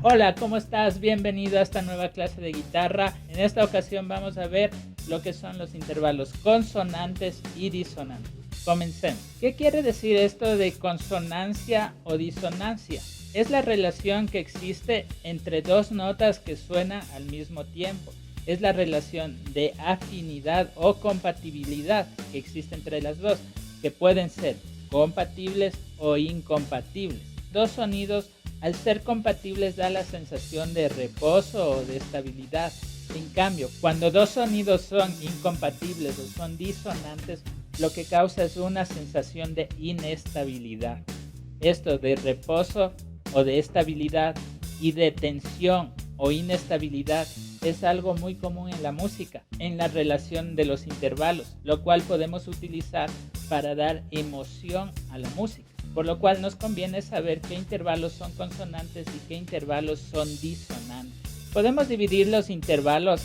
Hola, ¿cómo estás? Bienvenido a esta nueva clase de guitarra. En esta ocasión vamos a ver lo que son los intervalos consonantes y disonantes. Comencemos. ¿Qué quiere decir esto de consonancia o disonancia? Es la relación que existe entre dos notas que suenan al mismo tiempo. Es la relación de afinidad o compatibilidad que existe entre las dos, que pueden ser compatibles o incompatibles. Dos sonidos, al ser compatibles, da la sensación de reposo o de estabilidad. En cambio, cuando dos sonidos son incompatibles o son disonantes, lo que causa es una sensación de inestabilidad. Esto de reposo o de estabilidad y de tensión o inestabilidad es algo muy común en la música, en la relación de los intervalos, lo cual podemos utilizar para dar emoción a la música. Por lo cual nos conviene saber qué intervalos son consonantes y qué intervalos son disonantes. Podemos dividir los intervalos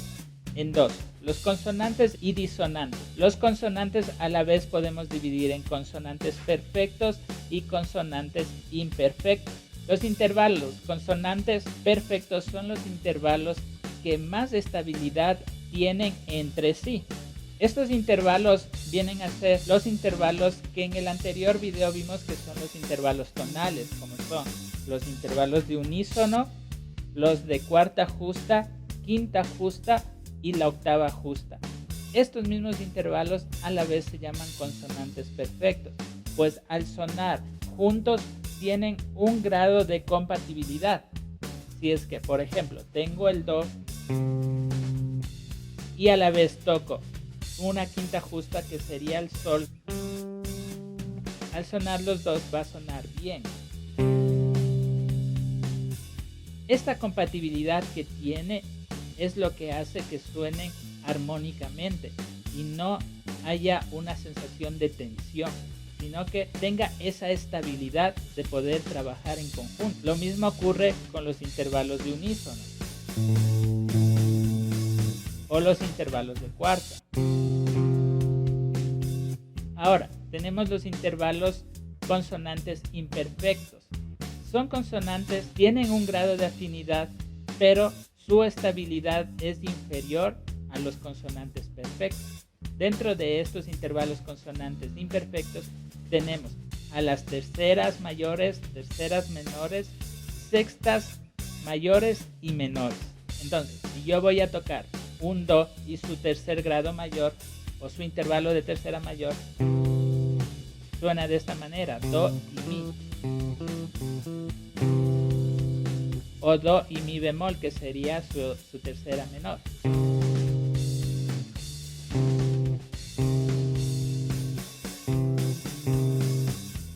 en dos, los consonantes y disonantes. Los consonantes a la vez podemos dividir en consonantes perfectos y consonantes imperfectos. Los intervalos consonantes perfectos son los intervalos que más estabilidad tienen entre sí. Estos intervalos vienen a ser los intervalos que en el anterior video vimos que son los intervalos tonales, como son los intervalos de unísono, los de cuarta justa, quinta justa y la octava justa. Estos mismos intervalos a la vez se llaman consonantes perfectos, pues al sonar juntos tienen un grado de compatibilidad. Si es que, por ejemplo, tengo el do y a la vez toco una quinta justa que sería el sol, al sonar los dos va a sonar bien. Esta compatibilidad que tiene es lo que hace que suenen armónicamente y no haya una sensación de tensión, sino que tenga esa estabilidad de poder trabajar en conjunto. Lo mismo ocurre con los intervalos de unísono o los intervalos de cuarta. Ahora, tenemos los intervalos consonantes imperfectos. Son consonantes, tienen un grado de afinidad, pero su estabilidad es inferior a los consonantes perfectos. Dentro de estos intervalos consonantes imperfectos tenemos a las terceras mayores, terceras menores, sextas mayores y menores. Entonces, si yo voy a tocar un do y su tercer grado mayor o su intervalo de tercera mayor, suena de esta manera: do y mi, o do y mi bemol, que sería su tercera menor.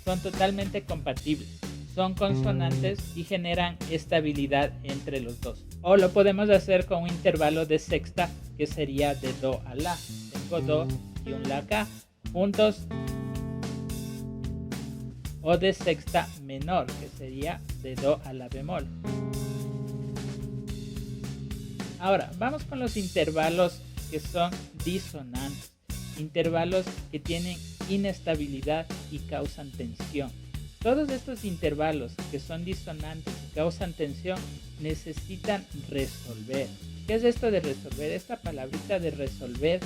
Son totalmente compatibles, son consonantes y generan estabilidad entre los dos. O lo podemos hacer con un intervalo de sexta, que sería de do a la. Tengo do y un la acá juntos, o de sexta menor, que sería de do a la bemol. Ahora vamos con los intervalos que son disonantes, intervalos que tienen inestabilidad y causan tensión. Todos estos intervalos que son disonantes y causan tensión necesitan resolver. ¿Qué es esto de resolver? Esta palabrita de resolver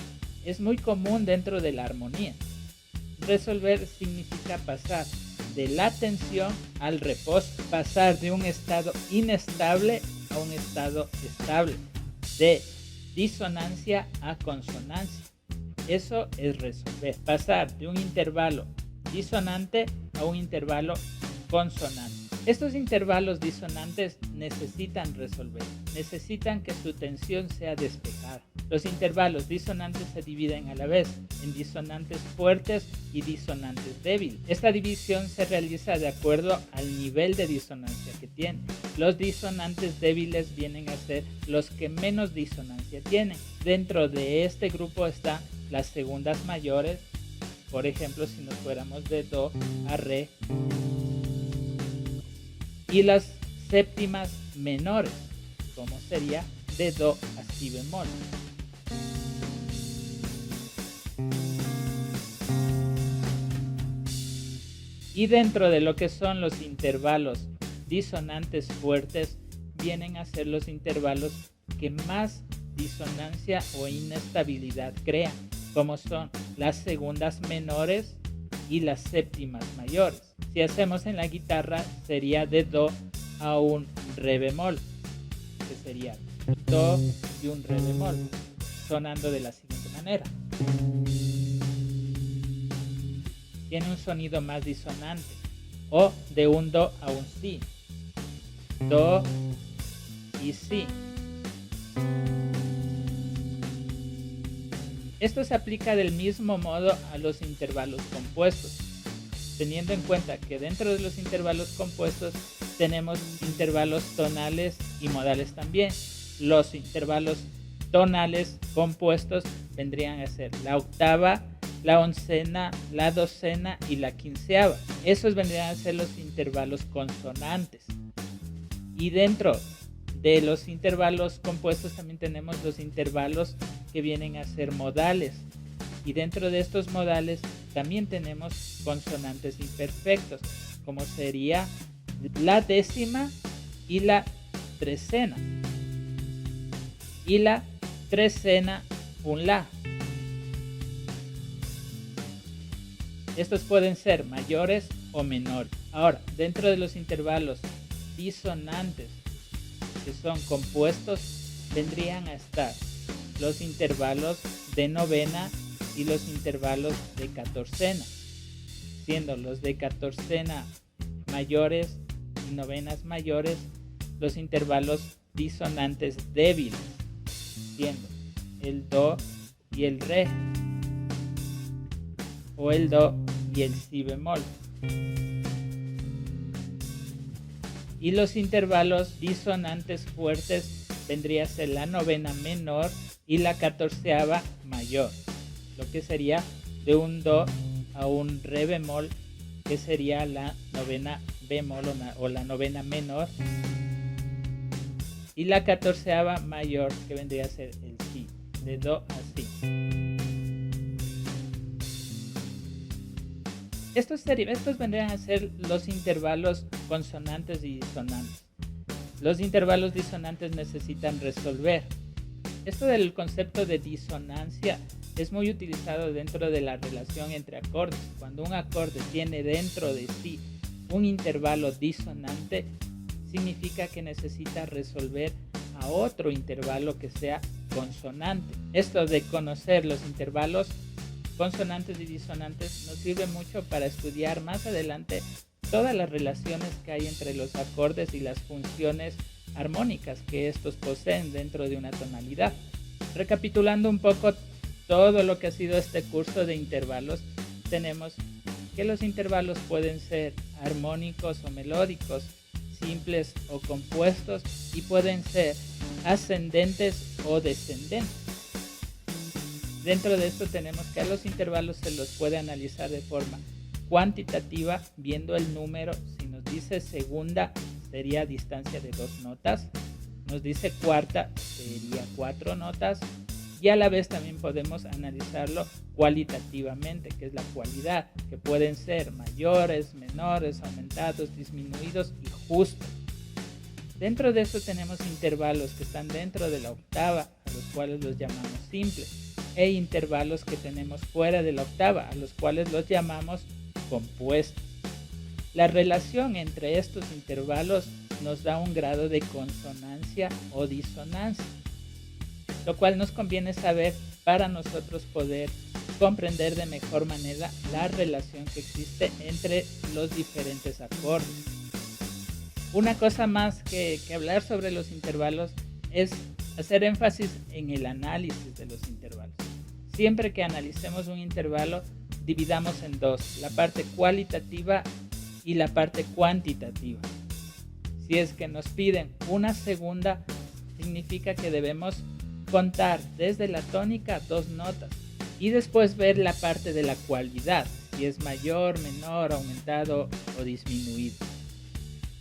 es muy común dentro de la armonía. Resolver significa pasar de la tensión al reposo, pasar de un estado inestable a un estado estable, de disonancia a consonancia. Eso es resolver, pasar de un intervalo disonante a un intervalo consonante. Estos intervalos disonantes necesitan resolver, necesitan que su tensión sea despejada. Los intervalos disonantes se dividen a la vez en disonantes fuertes y disonantes débiles. Esta división se realiza de acuerdo al nivel de disonancia que tiene. Los disonantes débiles vienen a ser los que menos disonancia tienen. Dentro de este grupo están las segundas mayores, por ejemplo, si nos fuéramos de do a re, y las séptimas menores, como sería de do a si bemol. Y dentro de lo que son los intervalos disonantes fuertes vienen a ser los intervalos que más disonancia o inestabilidad crean, como son las segundas menores y las séptimas mayores. Si hacemos en la guitarra, sería de do a un re bemol, que sería do y un re bemol, sonando de la siguiente manera. Tiene un sonido más disonante. O de un do a un si, do y si. Esto se aplica del mismo modo a los intervalos compuestos, teniendo en cuenta que dentro de los intervalos compuestos tenemos intervalos tonales y modales también. Los intervalos tonales compuestos vendrían a ser la octava, la oncena, la docena y la quinceava. Esos vendrían a ser los intervalos consonantes. Y dentro de los intervalos compuestos también tenemos los intervalos que vienen a ser modales. Y dentro de estos modales también tenemos consonantes imperfectos, como sería la décima y la trecena. Y la trecena, un la. Estos pueden ser mayores o menores. Ahora, dentro de los intervalos disonantes que son compuestos, vendrían a estar los intervalos de novena y los intervalos de catorcena, siendo los de catorcena mayores y novenas mayores los intervalos disonantes débiles, siendo el do y el re, o el do y el si bemol. Y los intervalos disonantes fuertes vendría a ser la novena menor y la catorceava mayor, lo que sería de un do a un re bemol, que sería la novena bemol o la novena menor, y la catorceava mayor, que vendría a ser el si, de do a si. Estos vendrían a ser los intervalos consonantes y disonantes. Los intervalos disonantes necesitan resolver. Esto del concepto de disonancia es muy utilizado dentro de la relación entre acordes. Cuando un acorde tiene dentro de sí un intervalo disonante, significa que necesita resolver a otro intervalo que sea consonante. Esto de conocer los intervalos consonantes y disonantes nos sirve mucho para estudiar más adelante todas las relaciones que hay entre los acordes y las funciones armónicas que estos poseen dentro de una tonalidad. Recapitulando un poco todo lo que ha sido este curso de intervalos, tenemos que los intervalos pueden ser armónicos o melódicos, simples o compuestos, y pueden ser ascendentes o descendentes. Dentro de esto tenemos que a los intervalos se los puede analizar de forma cuantitativa, viendo el número. Si nos dice segunda, sería distancia de 2 notas. Nos dice cuarta, sería 4 notas. Y a la vez también podemos analizarlo cualitativamente, que es la cualidad, que pueden ser mayores, menores, aumentados, disminuidos y justos. Dentro de esto tenemos intervalos que están dentro de la octava, a los cuales los llamamos simples, e intervalos que tenemos fuera de la octava, a los cuales los llamamos compuestos. La relación entre estos intervalos nos da un grado de consonancia o disonancia, lo cual nos conviene saber para nosotros poder comprender de mejor manera la relación que existe entre los diferentes acordes. Una cosa más que hablar sobre los intervalos es hacer énfasis en el análisis de los intervalos. Siempre que analicemos un intervalo, dividamos en dos, la parte cualitativa y la parte cuantitativa. Si es que nos piden una segunda, significa que debemos contar desde la tónica 2 notas y después ver la parte de la cualidad, si es mayor, menor, aumentado o disminuido.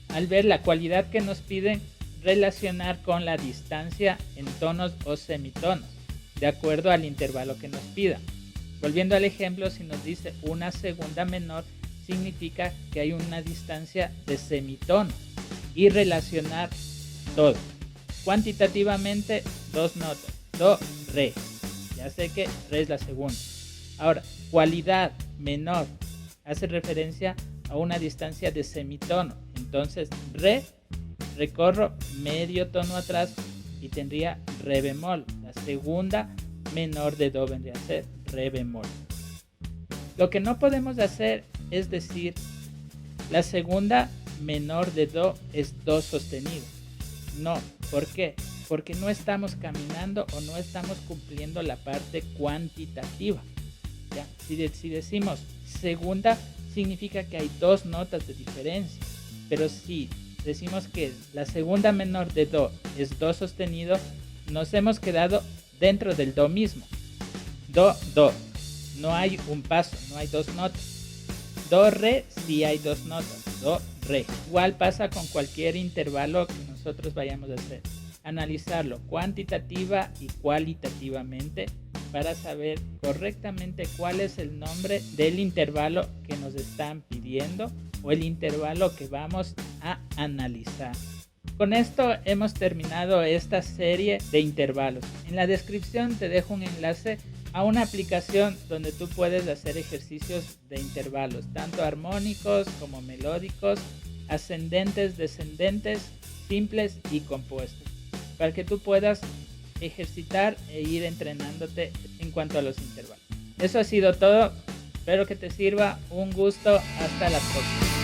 Al ver la cualidad que nos piden, relacionar con la distancia en tonos o semitonos, de acuerdo al intervalo que nos pida. Volviendo al ejemplo, si nos dice una segunda menor, significa que hay una distancia de semitono, y relacionar todo. Cuantitativamente, 2 notas, do, re. Ya sé que re es la segunda. Ahora, cualidad menor hace referencia a una distancia de semitono. Entonces, re, recorro medio tono atrás y tendría re bemol. La segunda menor de do vendría a ser re bemol. Lo que no podemos hacer es decir la segunda menor de do es do sostenido. No, ¿por qué? Porque no estamos caminando o no estamos cumpliendo la parte cuantitativa. ¿Ya? Si decimos segunda, significa que hay 2 notas de diferencia. Pero si decimos que la segunda menor de do es do sostenido, nos hemos quedado dentro del do mismo. Do, do. No hay un paso, no hay 2 notas. Do, re, sí hay 2 notas. Do, re. Igual pasa con cualquier intervalo que nosotros vayamos a hacer. Analizarlo cuantitativa y cualitativamente para saber correctamente cuál es el nombre del intervalo que nos están pidiendo o el intervalo que vamos a analizar. Con esto hemos terminado esta serie de intervalos. En la descripción te dejo un enlace a una aplicación donde tú puedes hacer ejercicios de intervalos, tanto armónicos como melódicos, ascendentes, descendentes, simples y compuestos, para que tú puedas ejercitar e ir entrenándote en cuanto a los intervalos. Eso ha sido todo. Espero que te sirva. Un gusto. Hasta la próxima.